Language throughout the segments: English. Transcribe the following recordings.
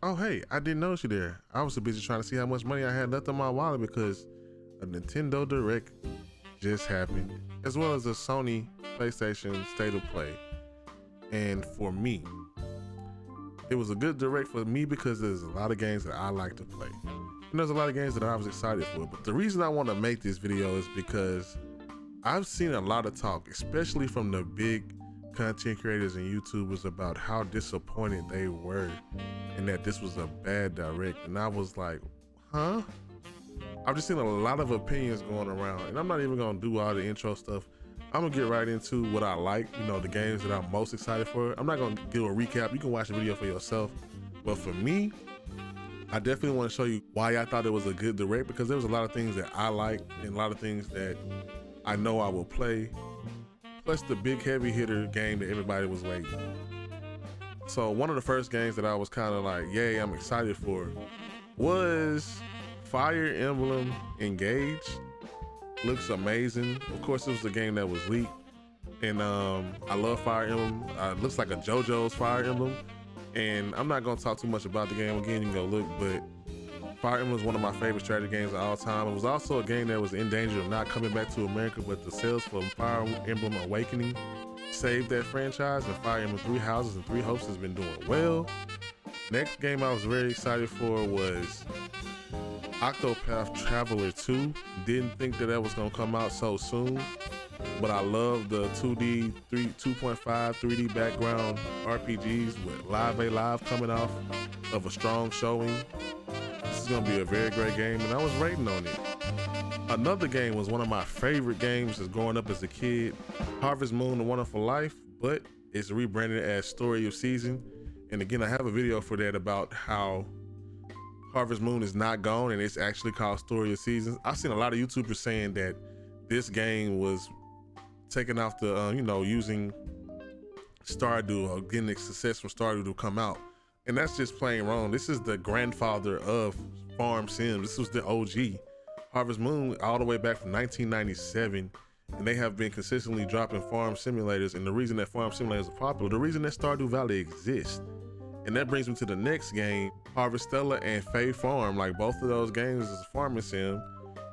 Oh, hey, I didn't notice you there. I was too busy trying to see how much money I had left in my wallet because a Nintendo Direct just happened, as well as a Sony PlayStation State of Play. And for me, it was a good Direct for me because there's a lot of games that I like to play. And there's a lot of games that I was excited for. But the reason I want to make this video is because I've seen a lot of talk, especially from the big content creators and YouTubers, about how disappointed they were and that this was a bad Direct. And I was like, huh? I've just seen a lot of opinions going around, and I'm not even gonna do all the intro stuff. I'm gonna get right into what I like, the games that I'm most excited for. I'm not gonna do a recap. You can watch the video for yourself. But for me, I definitely want to show you why I thought it was a good Direct, because there was a lot of things that I like and a lot of things that I know I will play, plus the big heavy hitter game that everybody was waiting. So one of the first games that I was kind of like, yay, I'm excited for, was Fire Emblem Engage. Looks amazing. Of course, it was a game that was leaked, and I love Fire Emblem. It looks like a JoJo's Fire Emblem, and I'm not gonna talk too much about the game. Again, you can go look, but Fire Emblem is one of my favorite strategy games of all time. It was also a game that was in danger of not coming back to America, but the sales for Fire Emblem Awakening saved that franchise, and Fire Emblem Three Houses and Three Hopes has been doing well. Next game I was very excited for was Octopath Traveler 2. Didn't think that was gonna come out so soon, but I love the 2D, 2.5 3D background RPGs with Live coming off of a strong showing. This is gonna be a very great game, and I was rating on it. Another game was one of my favorite games as growing up as a kid, Harvest Moon: The Wonderful Life, but it's rebranded as Story of Season. And again, I have a video for that about how Harvest Moon is not gone and it's actually called Story of Seasons. I've seen a lot of YouTubers saying that this game was taken off the, using Stardew, or getting the success from Stardew to come out. And that's just plain wrong. This is the grandfather of farm sims. This was the OG. Harvest Moon all the way back from 1997. And they have been consistently dropping farm simulators. And the reason that farm simulators are popular, the reason that Stardew Valley exists. And that brings me to the next game, Harvestella and Fae Farm. Like, both of those games is a farming sim,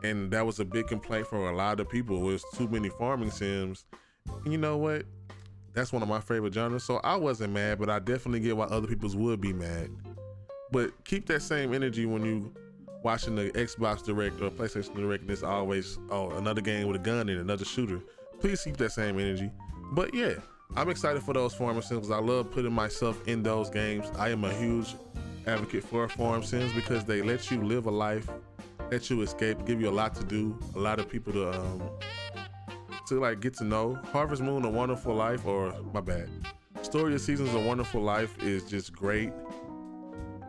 and that was a big complaint from a lot of people. It was too many farming sims. And you know what? That's one of my favorite genres, so I wasn't mad, but I definitely get why other people would be mad. But keep that same energy when you watching the Xbox Direct or PlayStation Direct, and it's always, another game with a gun and another shooter. Please keep that same energy. But yeah, I'm excited for those farming sims. I love putting myself in those games. I am a huge advocate for farm sims because they let you live a life, let you escape, give you a lot to do, a lot of people to like get to know. Harvest Moon: A Wonderful Life, or my bad, Story of Seasons: A Wonderful Life is just great.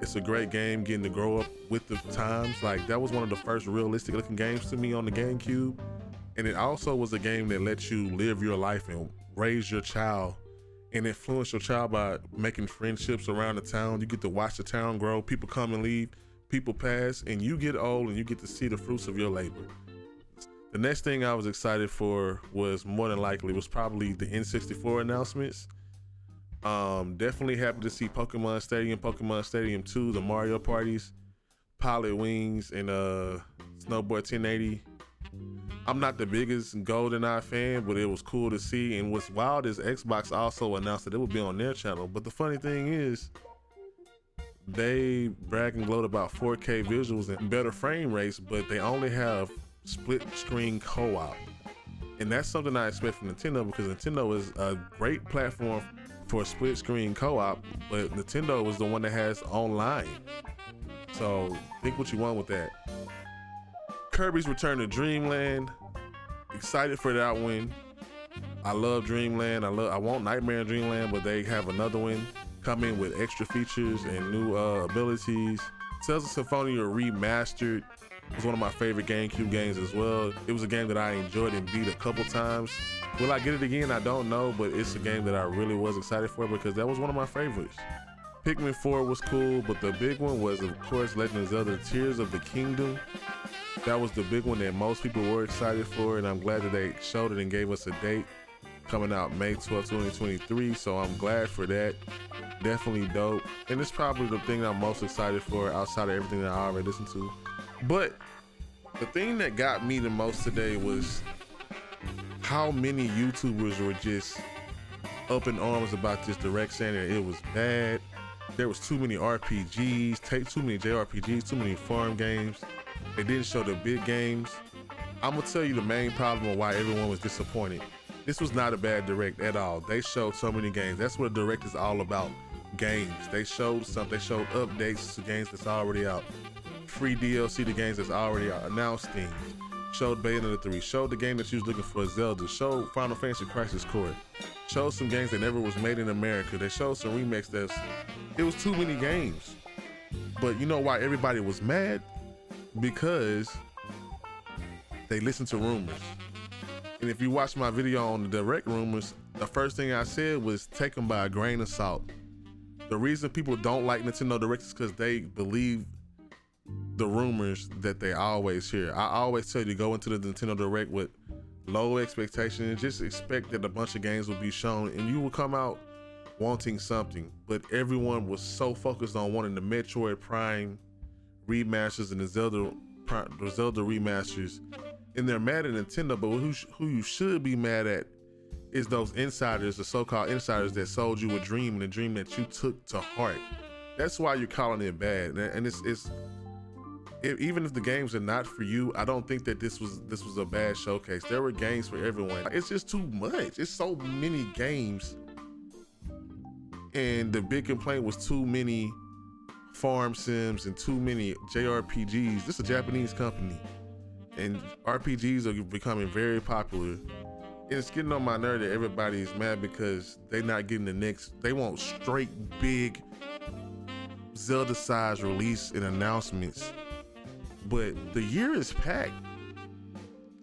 It's a great game, getting to grow up with the times. Like, that was one of the first realistic looking games to me on the GameCube. And it also was a game that lets you live your life and raise your child and influence your child by making friendships around the town. You get to watch the town grow. People come and leave, people pass, and you get old and you get to see the fruits of your labor. The next thing I was excited for was probably the N64 announcements. Definitely happy to see Pokemon Stadium 2, the Mario parties, Pilot Wings, and Snowboard 1080. I'm not the biggest GoldenEye fan, but it was cool to see. And what's wild is Xbox also announced that it would be on their channel. But the funny thing is, they brag and gloat about 4K visuals and better frame rates, but they only have split screen co-op. And that's something I expect from Nintendo, because Nintendo is a great platform for split screen co-op, but Nintendo is the one that has online. So think what you want with that. Kirby's Return to Dreamland. Excited for that one. I love Dreamland. I want Nightmare in Dreamland, but they have another one coming with extra features and new abilities. Tales of Symphonia Remastered was one of my favorite GameCube games as well. It was a game that I enjoyed and beat a couple times. Will I get it again? I don't know, but it's a game that I really was excited for because that was one of my favorites. Pikmin 4 was cool, but the big one was, of course, Legend of Zelda: Tears of the Kingdom. That was the big one that most people were excited for, and I'm glad that they showed it and gave us a date. coming out May 12, 2023. So I'm glad for that. Definitely dope. And it's probably the thing that I'm most excited for outside of everything that I already listened to. But the thing that got me the most today was how many YouTubers were just up in arms about this direct, saying that it was bad. There was too many RPGs, too many JRPGs, too many farm games. They didn't show the big games. I'm gonna tell you the main problem of why everyone was disappointed. This was not a bad direct at all. They showed so many games. That's what a direct is all about. Games. They showed something. They showed updates to games that's already out. Free DLC to games that's already out. Announced things. Showed Bayonetta 3. Showed the game that you was looking for, Zelda. Showed Final Fantasy Crisis Core. Showed some games that never was made in America. They showed some remakes it was too many games. But you know why everybody was mad? Because they listened to rumors. And if you watch my video on the direct rumors, the first thing I said was take them by a grain of salt. The reason people don't like Nintendo Directs is because they believe the rumors that they always hear. I always tell you to go into the Nintendo Direct with low expectations and just expect that a bunch of games will be shown and you will come out wanting something. But everyone was so focused on wanting the Metroid Prime remasters and the Zelda remasters, and they're mad at Nintendo. But who you should be mad at is those insiders, the so-called insiders that sold you a dream, and a dream that you took to heart. That's why you're calling it bad. And even if the games are not for you, I don't think that this was a bad showcase. There were games for everyone. It's just too much. It's so many games, and the big complaint was too many farm sims and too many JRPGs. This is a Japanese company, and RPGs are becoming very popular. And it's getting on my nerve that everybody's mad because they're not getting the next. They want straight big Zelda size release and announcements. But the year is packed.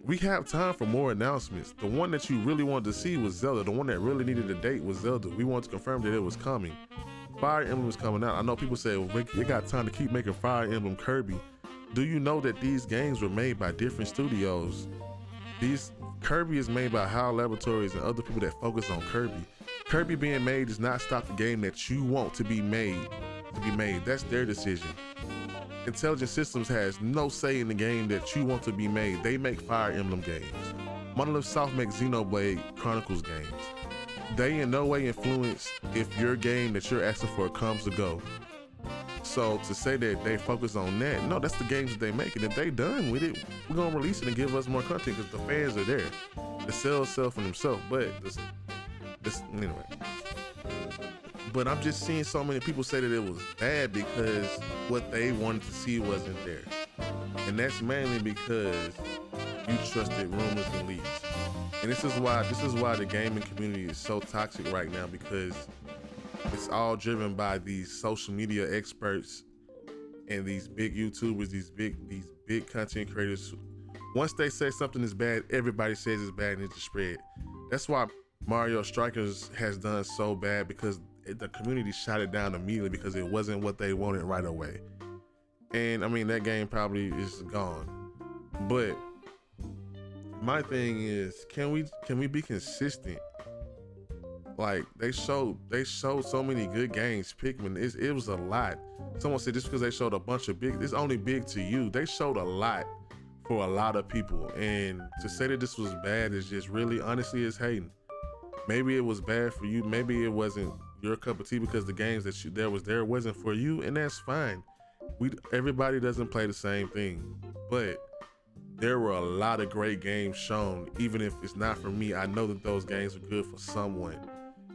We have time for more announcements. The one that you really wanted to see was Zelda. The one that really needed a date was Zelda. We wanted to confirm that it was coming. Fire Emblem is coming out. I know people say, well, you got time to keep making Fire Emblem Kirby. Do you know that these games were made by different studios? Kirby is made by HAL Laboratories and other people that focus on Kirby. Kirby being made does not stop the game that you want to be made. That's their decision. Intelligent Systems has no say in the game that you want to be made. They make Fire Emblem games. Monolith Soft makes Xenoblade Chronicles games. They in no way influence if your game that you're asking for comes to go. So to say that they focus on that, no, that's the games that they make. And if they done with it, we're gonna release it and give us more content because the fans are there. The sales sell for themselves. But anyway. But I'm just seeing so many people say that it was bad because what they wanted to see wasn't there. And that's mainly because you trusted rumors and leaks. And this is why the gaming community is so toxic right now, because it's all driven by these social media experts and these big YouTubers, these big content creators. Once they say something is bad, everybody says it's bad and it's spread. That's why Mario Strikers has done so bad, because the community shot it down immediately because it wasn't what they wanted right away. And I mean, that game probably is gone. But my thing is, can we be consistent? Like, they showed so many good games. Pikmin, it was a lot. Someone said just because they showed a bunch of big, it's only big to you. They showed a lot for a lot of people. And to say that this was bad is just really, honestly, is hating. Maybe it was bad for you. Maybe it wasn't your cup of tea because the games that there wasn't for you, and that's fine. Everybody doesn't play the same thing, but there were a lot of great games shown. Even if it's not for me, I know that those games are good for someone.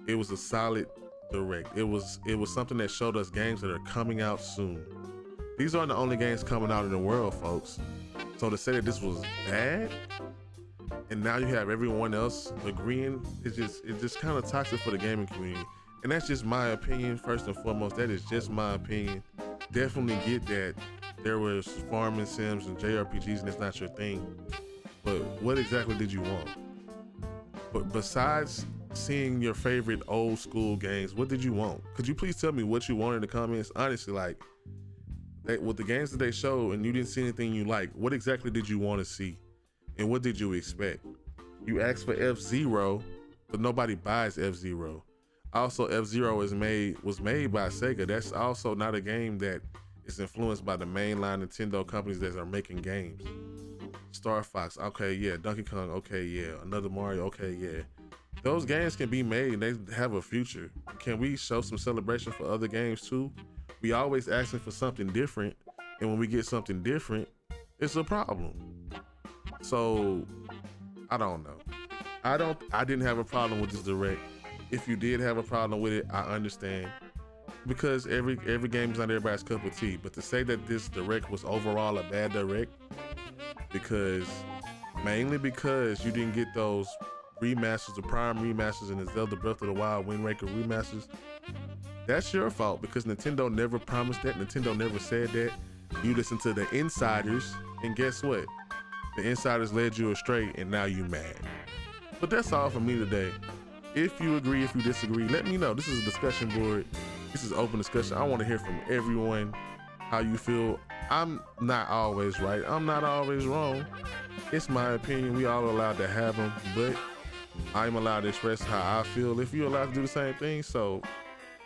It was a solid direct. It was something that showed us games that are coming out soon. These aren't the only games coming out in the world, folks. So to say that this was bad, and now you have everyone else agreeing, it's just kind of toxic for the gaming community. And that's just my opinion, first and foremost. That is just my opinion. Definitely get that there was farming sims and JRPGs and it's not your thing. But what exactly did you want? But besides seeing your favorite old school games, what did you want? Could you please tell me what you wanted in the comments? Honestly, like, with the games that they showed and you didn't see anything you like, what exactly did you want to see? And what did you expect? You asked for F-Zero, but nobody buys F-Zero. Also, F-Zero was made by Sega. That's also not a game that is influenced by the mainline Nintendo companies that are making games. Star Fox, okay, yeah. Donkey Kong, okay, yeah. Another Mario, okay, yeah. Those games can be made and they have a future. Can we show some celebration for other games too? We always asking for something different, and when we get something different, it's a problem. So I don't know. I didn't have a problem with this direct. If you did have a problem with it, I understand. Because every game is not everybody's cup of tea. But to say that this direct was overall a bad direct, mainly because you didn't get those remasters, the Prime remasters, and the Zelda Breath of the Wild Wind Waker remasters, that's your fault, because Nintendo never promised that. Nintendo never said that. You listen to the insiders, and guess what? The insiders led you astray, and now you mad. But that's all from me today. If you agree, if you disagree, let me know. This is a discussion board. This is open discussion. I want to hear from everyone how you feel. I'm not always right. I'm not always wrong. It's my opinion. We all allowed to have them, but I'm allowed to express how I feel if you're allowed to do the same thing. So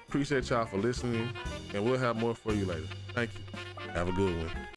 appreciate y'all for listening, and we'll have more for you later. Thank you. Have a good one.